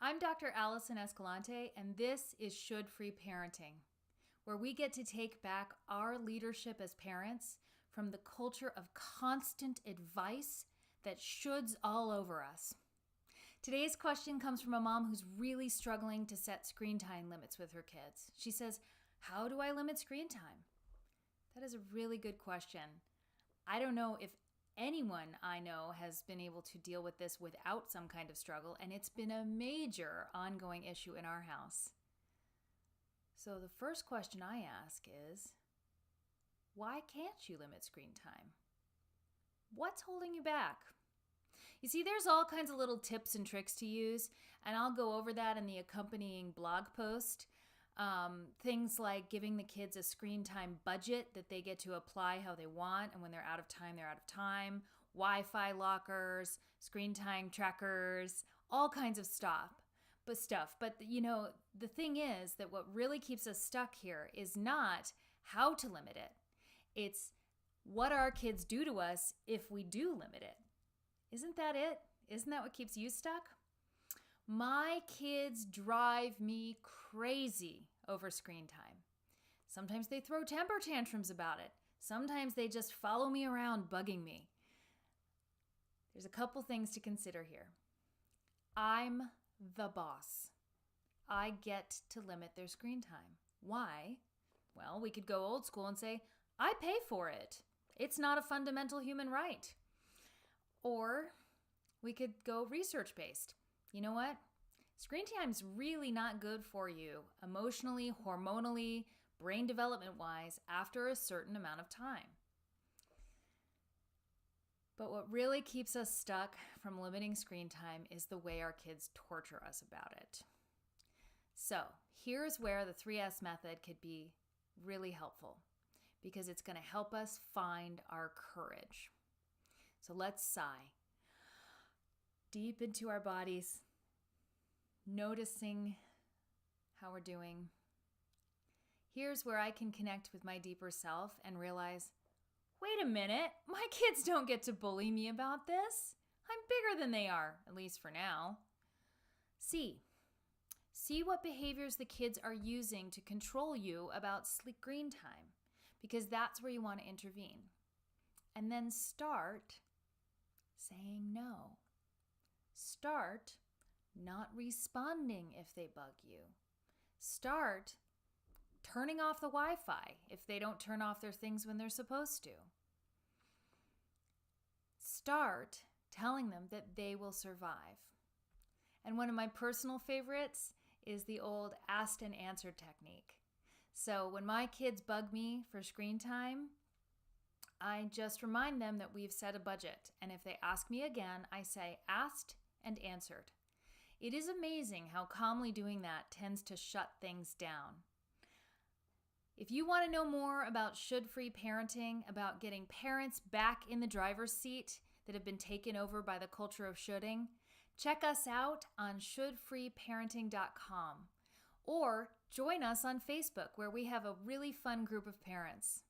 I'm Dr. Allison Escalante, and this is Should Free Parenting, where we get to take back our leadership as parents from the culture of constant advice that shoulds all over us. Today's question comes from a mom who's really struggling to set screen time limits with her kids. She says, "How do I limit screen time?" That is a really good question. I don't know if anyone I know has been able to deal with this without some kind of struggle, and it's been a major ongoing issue in our house. So the first question I ask is, why can't you limit screen time? What's holding you back? You see, there's all kinds of little tips and tricks to use, and I'll go over that in the accompanying blog post. Things like giving the kids a screen time budget that they get to apply how they want, and when they're out of time, they're out of time. Wi-Fi lockers, screen time trackers, all kinds of stuff. But the thing is that what really keeps us stuck here is not how to limit it. It's what our kids do to us if we do limit it. Isn't that it? Isn't that what keeps you stuck? My kids drive me crazy over screen time. Sometimes they throw temper tantrums about it. Sometimes they just follow me around bugging me. There's a couple things to consider here. I'm the boss. I get to limit their screen time. Why? Well, we could go old school and say, I pay for it. It's not a fundamental human right. Or we could go research-based. You know what? Screen time's really not good for you emotionally, hormonally, brain development-wise after a certain amount of time. But what really keeps us stuck from limiting screen time is the way our kids torture us about it. So here's where the 3S method could be really helpful because it's going to help us find our courage. So let's sigh deep into our bodies, noticing how we're doing. Here's where I can connect with my deeper self and realize, wait a minute, my kids don't get to bully me about this. I'm bigger than they are, at least for now. See what behaviors the kids are using to control you about screen time, because that's where you want to intervene. And then start saying no. Start not responding if they bug you. Start turning off the Wi-Fi if they don't turn off their things when they're supposed to. Start telling them that they will survive. And one of my personal favorites is the old asked and answered technique. So when my kids bug me for screen time, I just remind them that we've set a budget. And if they ask me again, I say asked and answered. It is amazing how calmly doing that tends to shut things down. If you want to know more about should-free parenting, about getting parents back in the driver's seat that have been taken over by the culture of shoulding, check us out on shouldfreeparenting.com or join us on Facebook where we have a really fun group of parents.